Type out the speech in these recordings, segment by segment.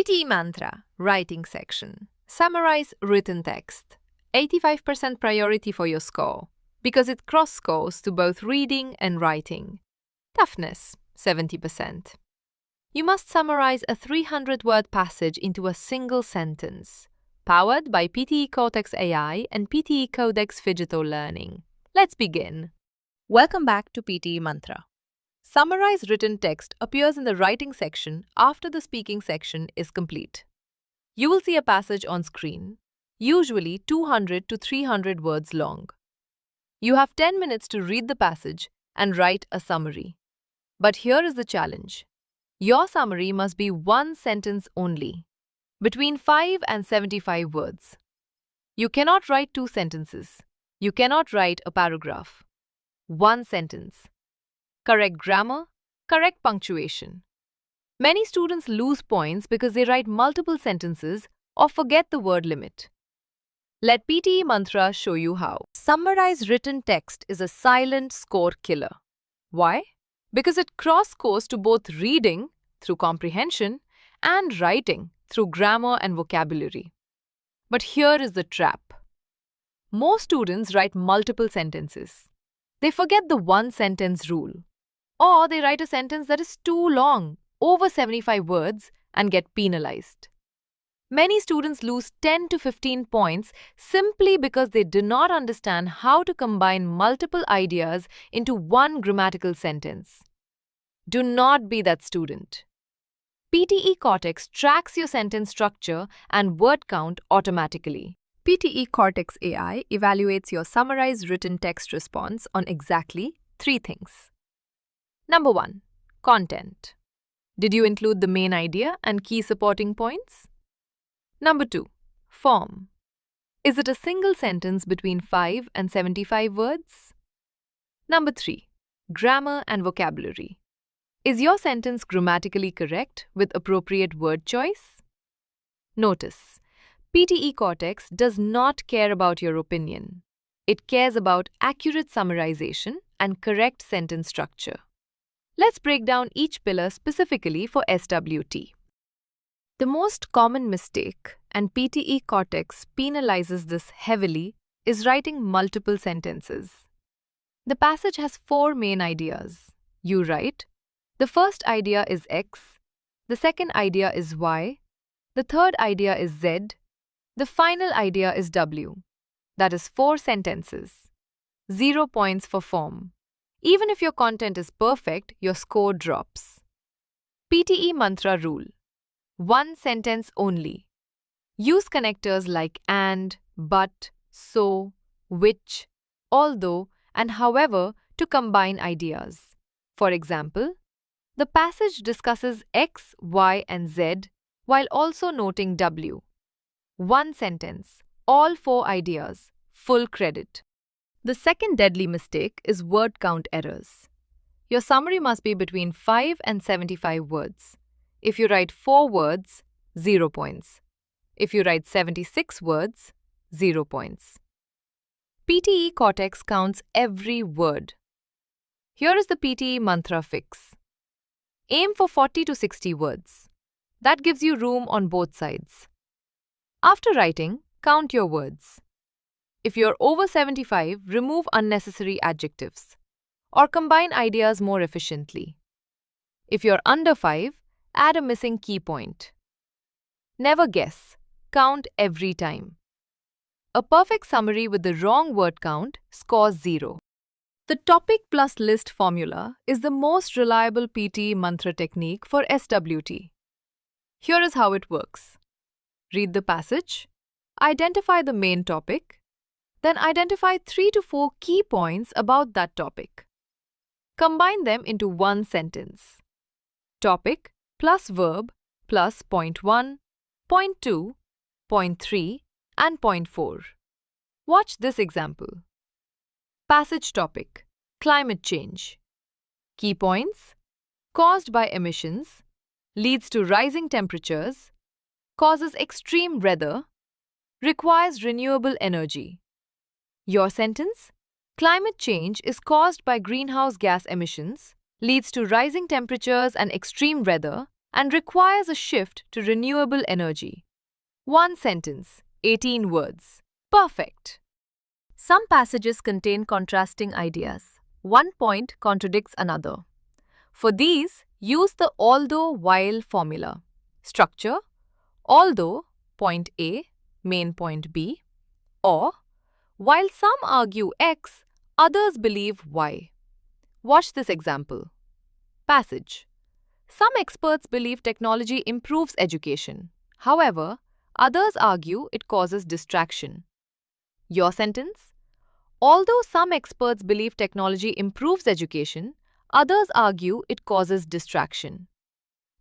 PTE Mantra, Writing Section. Summarize written text. 85% priority for your score, because it cross-scores to both reading and writing. Toughness, 70%. You must summarize a 300-word passage into a single sentence. Powered by PTE Cortex AI and PTE Codex Digital Learning. Let's begin. Welcome back to PTE Mantra. Summarize written text appears in the writing section after the speaking section is complete. You will see a passage on screen, usually 200 to 300 words long. You have 10 minutes to read the passage and write a summary. But here is the challenge. Your summary must be one sentence only, between 5 and 75 words. You cannot write 2 sentences. You cannot write a paragraph. One sentence. Correct grammar, correct punctuation. Many students lose points because they write multiple sentences or forget the word limit. Let PTE Mantra show you how. Summarize written text is a silent score killer. Why? Because it cross-scores to both reading, through comprehension, and writing, through grammar and vocabulary. But here is the trap. Most students write multiple sentences. They forget the one-sentence rule. Or they write a sentence that is too long, over 75 words, and get penalized. Many students lose 10 to 15 points simply because they do not understand how to combine multiple ideas into one grammatical sentence. Do not be that student. PTE Cortex tracks your sentence structure and word count automatically. PTE Cortex AI evaluates your summarized written text response on exactly 3 things. Number 1. Content. Did you include the main idea and key supporting points? Number 2. Form. Is it a single sentence between 5 and 75 words? Number 3. Grammar and vocabulary. Is your sentence grammatically correct with appropriate word choice? Notice, PTE Cortex does not care about your opinion. It cares about accurate summarization and correct sentence structure. Let's break down each pillar specifically for SWT. The most common mistake, and PTE Cortex penalizes this heavily, is writing multiple sentences. The passage has 4 main ideas. You write, the first idea is X, the second idea is Y, the third idea is Z, the final idea is W. That is 4 sentences. 0 points for form. Even if your content is perfect, your score drops. PTE Mantra Rule. One sentence only. Use connectors like and, but, so, which, although, and however to combine ideas. For example, the passage discusses X, Y, and Z while also noting W. One sentence, all 4 ideas, full credit. The second deadly mistake is word count errors. Your summary must be between 5 and 75 words. If you write 4 words, 0 points. If you write 76 words, 0 points. PTE Cortex counts every word. Here is the PTE Mantra fix. Aim for 40 to 60 words. That gives you room on both sides. After writing, count your words. If you're over 75, remove unnecessary adjectives or combine ideas more efficiently. If you're under 5, add a missing key point. Never guess. Count every time. A perfect summary with the wrong word count scores 0. The topic plus list formula is the most reliable PTE Mantra technique for SWT. Here is how it works. Read the passage, identify the main topic, then identify 3 to 4 key points about that topic. Combine them into one sentence. Topic plus verb plus point 1, point 2, point 3, and point 4. Watch this example. Passage topic: climate change. Key points: caused by emissions, leads to rising temperatures, causes extreme weather, requires renewable energy. Your sentence: climate change is caused by greenhouse gas emissions, leads to rising temperatures and extreme weather, and requires a shift to renewable energy. One sentence, 18 words. Perfect. Some passages contain contrasting ideas. One point contradicts another. For these, use the although while formula. Structure: although point A, main point B, or while some argue X, others believe Y. Watch this example. Passage: some experts believe technology improves education. However, others argue it causes distraction. Your sentence: although some experts believe technology improves education, others argue it causes distraction.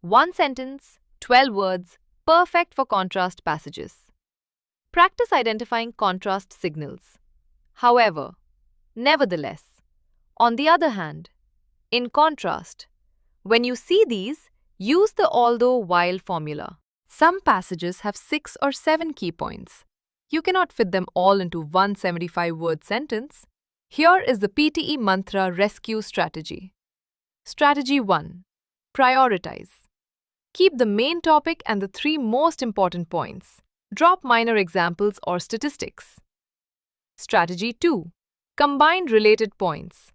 One sentence, 12 words, perfect for contrast passages. Practice identifying contrast signals. However, nevertheless, on the other hand, in contrast, when you see these, use the although while formula. Some passages have 6 or 7 key points. You cannot fit them all into one 75-word sentence. Here is the PTE Mantra Rescue Strategy. Strategy 1. Prioritize. Keep the main topic and the 3 most important points. Drop minor examples or statistics. Strategy 2. Combine related points.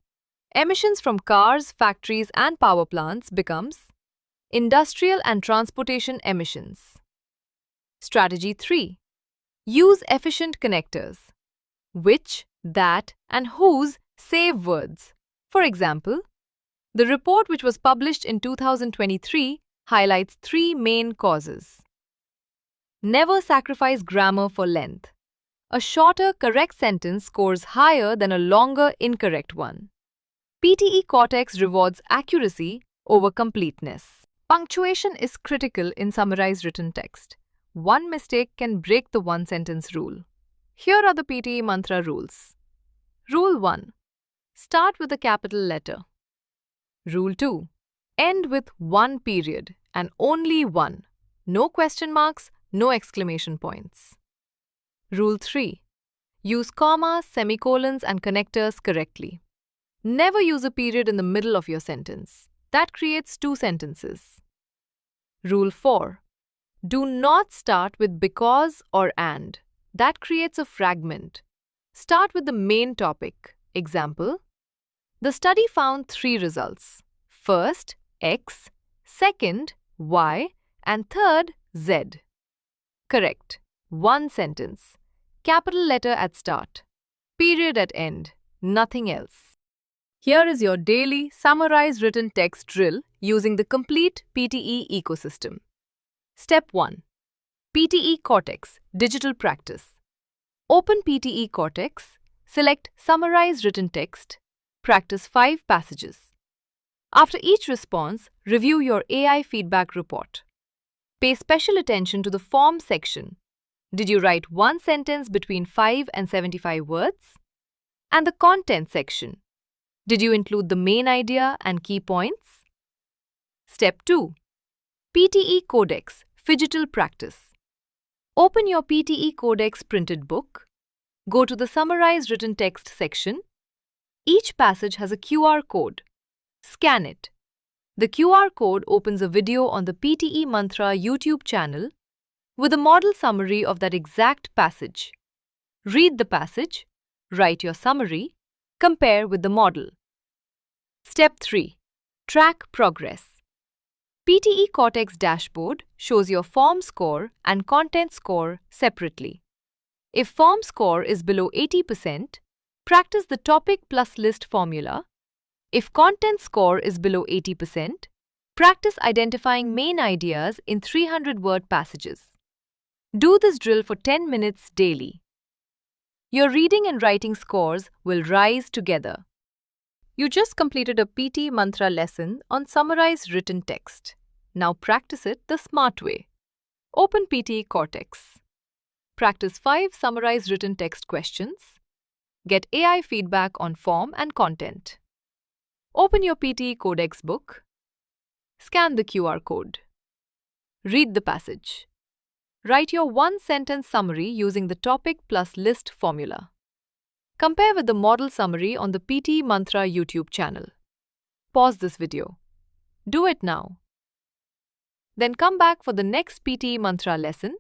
Emissions from cars, factories, and power plants becomes industrial and transportation emissions. Strategy 3. Use efficient connectors. Which, that, and whose save words. For example, the report which was published in 2023 highlights 3 main causes. Never sacrifice grammar for length. A shorter, correct sentence scores higher than a longer, incorrect one. PTE Cortex rewards accuracy over completeness. Punctuation is critical in summarized written text. One mistake can break the one-sentence rule. Here are the PTE Mantra rules. Rule 1. Start with a capital letter. Rule 2. End with one period and only one. No question marks, no exclamation points. Rule 3. Use commas, semicolons, and connectors correctly. Never use a period in the middle of your sentence. That creates 2 sentences. Rule 4. Do not start with because or and. That creates a fragment. Start with the main topic. Example: the study found 3 results. First, X, second, Y, and third, Z. Correct. One sentence. Capital letter at start. Period at end. Nothing else. Here is your daily summarized written text drill using the complete PTE ecosystem. Step 1. PTE Cortex Digital Practice. Open PTE Cortex, select Summarize Written Text, practice 5 passages. After each response, review your AI feedback report. Pay special attention to the form section. Did you write one sentence between 5 and 75 words? And the content section. Did you include the main idea and key points? Step 2. PTE Codex Phygital Practice. Open your PTE Codex printed book. Go to the Summarized Written Text section. Each passage has a QR code. Scan it. The QR code opens a video on the PTE Mantra YouTube channel with a model summary of that exact passage. Read the passage, write your summary, compare with the model. Step 3. Track progress. PTE Cortex dashboard shows your form score and content score separately. If form score is below 80%, practice the topic plus list formula. If content score is below 80%, practice identifying main ideas in 300-word passages. Do this drill for 10 minutes daily. Your reading and writing scores will rise together. You just completed a PTE Mantra lesson on summarized written text. Now practice it the smart way. Open PTE Cortex. Practice 5 summarized written text questions. Get AI feedback on form and content. Open your PTE Codex book. Scan the QR code. Read the passage. Write your one-sentence summary using the topic plus list formula. Compare with the model summary on the PTE Mantra YouTube channel. Pause this video. Do it now. Then come back for the next PTE mantra lesson.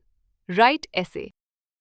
Write essay.